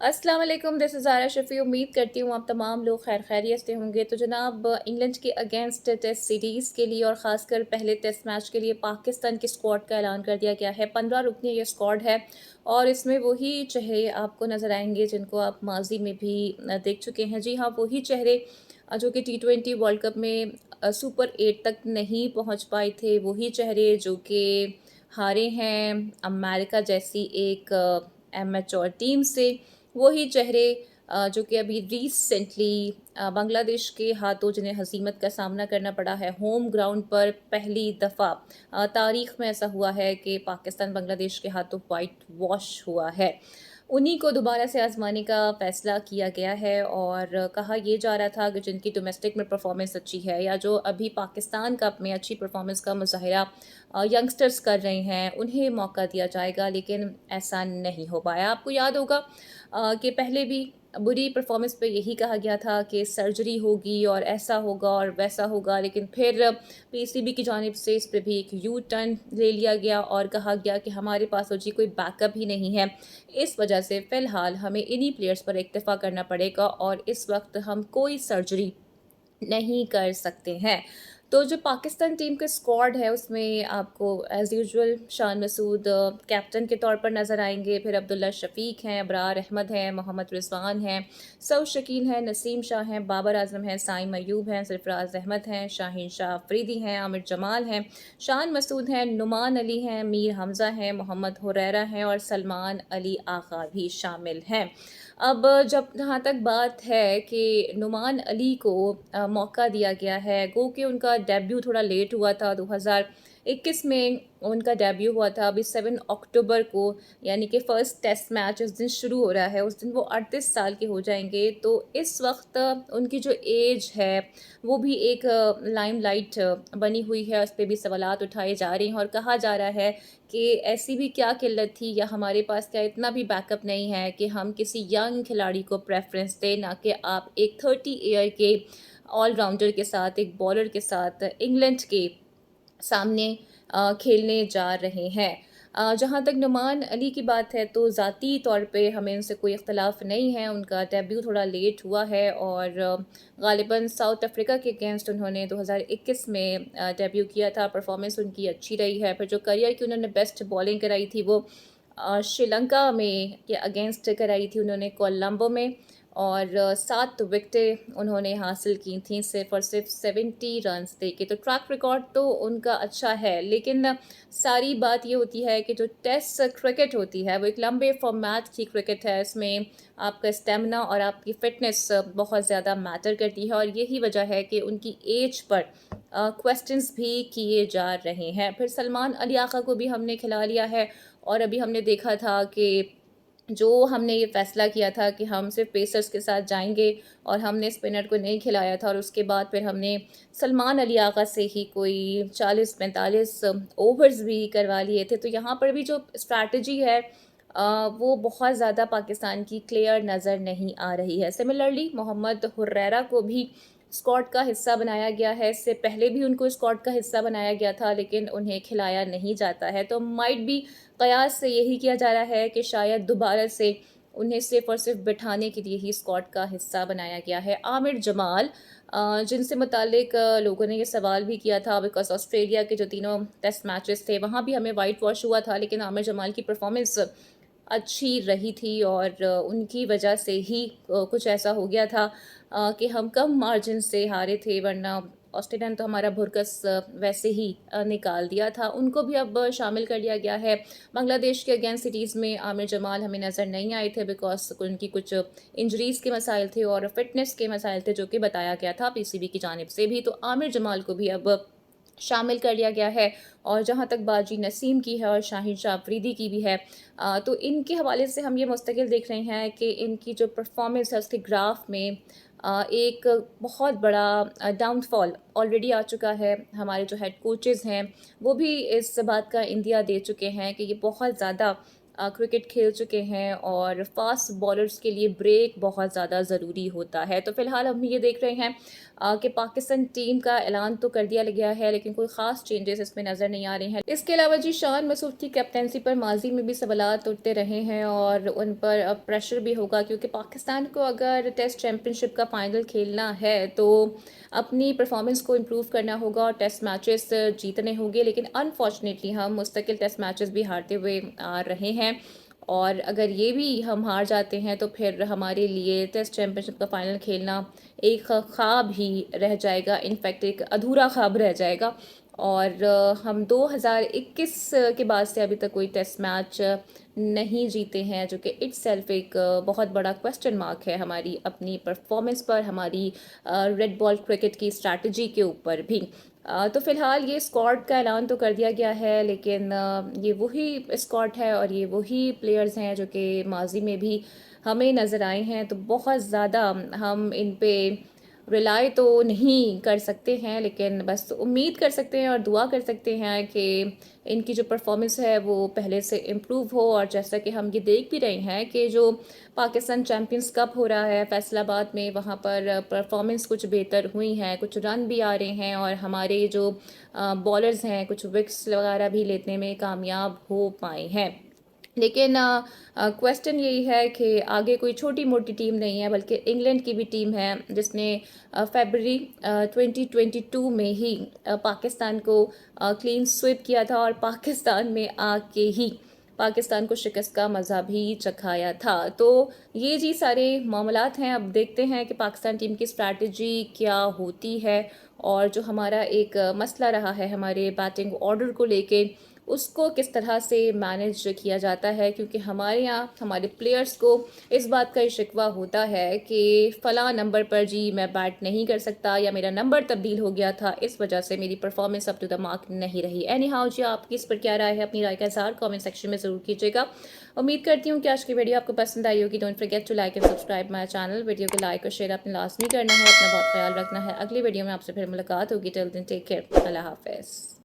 अस्सलाम वालेकुम, this is Zaara Shafi. उम्मीद करती हूँ आप तमाम लोग खैर खैरियत से होंगे। तो जनाब, इंग्लैंड के अगेंस्ट टेस्ट सीरीज़ के लिए और ख़ासकर पहले टेस्ट मैच के लिए पाकिस्तान की स्क्वाड का ऐलान कर दिया गया है। 15 रुकनी ये स्क्वाड है और इसमें वही चेहरे आपको नज़र आएंगे जिनको आप माजी में भी देख चुके हैं। जी हाँ, वही चेहरे जो कि T20 वर्ल्ड कप में सुपर 8 तक नहीं पहुँच पाए थे। वही चेहरे जो कि हारे हैं अमेरिका जैसी एक एमेच्योर टीम से। वही चेहरे जो कि अभी रिसेंटली बांग्लादेश के हाथों जिन्हें हसीमत का सामना करना पड़ा है होम ग्राउंड पर पहली दफ़ा तारीख में ऐसा हुआ है कि पाकिस्तान बांग्लादेश के हाथों वाइट वॉश हुआ है। उन्हीं को दोबारा से आजमाने का फ़ैसला किया गया है और कहा यह जा रहा था कि जिनकी डोमेस्टिक में परफॉर्मेंस अच्छी है या जो अभी पाकिस्तान कप में अच्छी परफॉर्मेंस का मुजाहिरा यंगस्टर्स कर रहे हैं उन्हें मौका दिया जाएगा, लेकिन ऐसा नहीं हो पाया। आपको याद होगा कि पहले भी बुरी परफॉर्मेंस पे यही कहा गया था कि सर्जरी होगी और ऐसा होगा और वैसा होगा, लेकिन फिर पीसीबी की जानिब से इस पे भी एक यू टर्न ले लिया गया और कहा गया कि हमारे पास तो जी कोई बैकअप ही नहीं है। इस वजह से फ़िलहाल हमें इन्हीं प्लेयर्स पर इक्तफ़ा करना पड़ेगा और इस वक्त हम कोई सर्जरी नहीं कर सकते हैं। तो जो पाकिस्तान टीम का स्क्वाड है उसमें आपको as usual Shan Masood captain के तौर पर नज़र आएँगे, फिर अब्दुल्ला शफ़ीक हैं, अबरार अहमद हैं, मोहम्मद रिज़वान हैं, सऊद शकील हैं, नसीम शाह हैं, बाबर आज़म हैं, साइम अय्यूब हैं, सरफराज अहमद हैं, शाहीन शाह अफरीदी हैं, आमिर जमाल हैं, शान मसूद हैं, नुमान अली हैं, मीर हमज़ा हैं, मोहम्मद हुरैरा हैं और सलमान अली आगा भी शामिल हैं। अब जब जहाँ तक बात है कि नुमान अली को मौका दिया गया है, गो कि उनका डेब्यू थोड़ा लेट हुआ था, 2021 में उनका डेब्यू हुआ था। अभी 7 अक्टूबर को यानी कि फ़र्स्ट टेस्ट मैच उस दिन शुरू हो रहा है, उस दिन वो 38 साल के हो जाएंगे। तो इस वक्त उनकी जो एज है वो भी एक लाइमलाइट बनी हुई है, उस पर भी सवालात उठाए जा रहे हैं और कहा जा रहा है कि ऐसी भी क्या किल्लत थी या हमारे पास क्या इतना भी बैकअप नहीं है कि हम किसी यंग खिलाड़ी को प्रेफरेंस दें, ना कि आप एक 30 ईयर के ऑलराउंडर के साथ, एक बॉलर के साथ इंग्लैंड के सामने खेलने जा रहे हैं। जहाँ तक नुमान अली की बात है तो ज़ाती तौर पे हमें उनसे कोई इख्तलाफ नहीं है, उनका डेब्यू थोड़ा लेट हुआ है और ग़ालिबन साउथ अफ्रीका के अगेंस्ट उन्होंने 2021 में डेब्यू किया था। परफॉर्मेंस उनकी अच्छी रही है। फिर जो करियर की उन्होंने बेस्ट बॉलिंग कराई थी वो श्रीलंका में के अगेंस्ट कराई थी उन्होंने कोलंबो में और 7 विकेटें उन्होंने हासिल की थी सिर्फ़ और सिर्फ 70 रन्स देके। तो ट्रैक रिकॉर्ड तो उनका अच्छा है, लेकिन सारी बात ये होती है कि जो टेस्ट क्रिकेट होती है वो एक लंबे फॉर्मेट की क्रिकेट है। इसमें आपका स्टेमिना और आपकी फ़िटनेस बहुत ज़्यादा मैटर करती है और यही वजह है कि उनकी एज पर क्वेश्चंस भी किए जा रहे हैं। फिर सलमान अली आक़ा को भी हमने खिला लिया है और अभी हमने देखा था कि जो हमने ये फ़ैसला किया था कि हम सिर्फ पेसर्स के साथ जाएँगे और हमने स्पिनर को नहीं खिलाया था और उसके बाद फिर हमने सलमान अली आगा से ही कोई 40-45 ओवर्स भी करवा लिए थे। तो यहाँ पर भी जो स्ट्रैटेजी है वो बहुत ज़्यादा पाकिस्तान की क्लियर नज़र नहीं आ रही है। सिमिलरली मोहम्मद हुर्रैरा को भी स्क्वाड का हिस्सा बनाया गया है। इससे पहले भी उनको स्क्वाड का हिस्सा बनाया गया था, लेकिन उन्हें खिलाया नहीं जाता है। तो माइट बी कयास से यही किया जा रहा है कि शायद दोबारा से उन्हें सिर्फ़ और सिर्फ बिठाने के लिए ही स्क्वाड का हिस्सा बनाया गया है। आमिर जमाल जिनसे मुतालिक लोगों ने ये सवाल भी किया था बिकॉज़ ऑस्ट्रेलिया के जो तीनों टेस्ट मैचेस थे वहाँ भी हमें व्हाइट वॉश हुआ था, लेकिन आमिर जमाल की परफॉर्मेंस अच्छी रही थी और उनकी वजह से ही कुछ ऐसा हो गया था कि हम कम मार्जिन से हारे थे, वरना ऑस्ट्रेलिया ने तो हमारा भुरकस वैसे ही निकाल दिया था। उनको भी अब शामिल कर लिया गया है। बांग्लादेश के अगेंस्ट सीरीज़ में आमिर जमाल हमें नज़र नहीं आए थे बिकॉज़ उनकी कुछ इंजरीज़ के मसाइल थे और फ़िटनेस के मसाइल थे, जो कि बताया गया था पीसीबी की जानिब से भी। तो आमिर जमाल को भी अब शामिल कर लिया गया है और जहाँ तक बात जी नसीम की है और शाहीन शाह अफरीदी की भी है, तो इनके हवाले से हम ये मुस्तकिल देख रहे हैं कि इनकी जो परफॉर्मेंस है उसके ग्राफ में एक बहुत बड़ा डाउनफॉल ऑलरेडी आ चुका है। हमारे जो हेड कोचेज़ हैं वो भी इस बात का इंदिया दे चुके हैं कि ये बहुत ज़्यादा क्रिकेट खेल चुके हैं और फास्ट बॉलर्स के लिए ब्रेक बहुत ज़्यादा ज़रूरी होता है। तो फ़िलहाल हम ये देख रहे हैं कि पाकिस्तान टीम का ऐलान तो कर दिया गया है, लेकिन कोई ख़ास चेंजेस इसमें नज़र नहीं आ रहे हैं। इसके अलावा जी शान मसूद की कैप्टेंसी पर माजी में भी सवालात उठते रहे हैं और उन पर अब प्रेशर भी होगा, क्योंकि पाकिस्तान को अगर टेस्ट चैम्पियनशिप का फाइनल खेलना है तो अपनी परफॉर्मेंस को इम्प्रूव करना होगा और टेस्ट मैचेस जीतने होंगे। लेकिन अनफॉर्चुनेटली हम मुस्तकिल टेस्ट मैचेस भी हारते हुए आ रहे हैं, और अगर ये भी हम हार जाते हैं तो फिर हमारे लिए टेस्ट चैम्पियनशिप का फाइनल खेलना एक ख्वाब ही रह जाएगा, इनफैक्ट एक अधूरा ख्वाब रह जाएगा। और हम 2021 के बाद से अभी तक कोई टेस्ट मैच नहीं जीते हैं, जो कि इटसेल्फ एक बहुत बड़ा क्वेश्चन मार्क है हमारी अपनी परफॉर्मेंस पर, हमारी रेड बॉल क्रिकेट की स्ट्रैटेजी के ऊपर भी। तो फ़िलहाल ये स्क्वाड का ऐलान तो कर दिया गया है, लेकिन ये वही स्क्वाड है और ये वही प्लेयर्स हैं जो कि माजी में भी हमें नज़र आए हैं। तो बहुत ज़्यादा हम इन पे रिलाई तो नहीं कर सकते हैं, लेकिन बस उम्मीद कर सकते हैं और दुआ कर सकते हैं कि इनकी जो परफॉर्मेंस है वो पहले से इम्प्रूव हो। और जैसा कि हम ये देख भी रहे हैं कि जो पाकिस्तान चैम्पियंस कप हो रहा है फैसलाबाद में, वहाँ पर परफॉर्मेंस कुछ बेहतर हुई हैं, कुछ रन भी आ रहे हैं और हमारे जो बॉलर्स हैं कुछ विकेट्स वगैरह भी लेने में कामयाब हो पाए हैं। लेकिन क्वेश्चन यही है कि आगे कोई छोटी मोटी टीम नहीं है, बल्कि इंग्लैंड की भी टीम है जिसने फरवरी 2022 में ही पाकिस्तान को क्लीन स्वीप किया था और पाकिस्तान में आके ही पाकिस्तान को शिकस्त का मज़ा भी चखाया था। तो ये जी सारे मामलात हैं। अब देखते हैं कि पाकिस्तान टीम की स्ट्रैटेजी क्या होती है और जो हमारा एक मसला रहा है हमारे बैटिंग ऑर्डर को लेके, उसको किस तरह से मैनेज किया जाता है। क्योंकि हमारे यहाँ हमारे प्लेयर्स को इस बात का ही शिकवा होता है कि फ़लाँ नंबर पर जी मैं बैट नहीं कर सकता, या मेरा नंबर तब्दील हो गया था, इस वजह से मेरी performance up to the mark नहीं रही। एनी हाउ जी, आपकी इस पर क्या राय है? अपनी राय का इज़हार कमेंट सेक्शन में ज़रूर कीजिएगा। उम्मीद करती हूँ कि आज की वीडियो आपको पसंद आई होगी। Don't forget to like and subscribe my channel. Video को लाइक और शेयर अपने लाजमी करना है। अपना बहुत ख्याल रखना है। अगली वीडियो में आपसे फिर मुलाकात होगी। Till then take care. अल्लाह हाफिज़।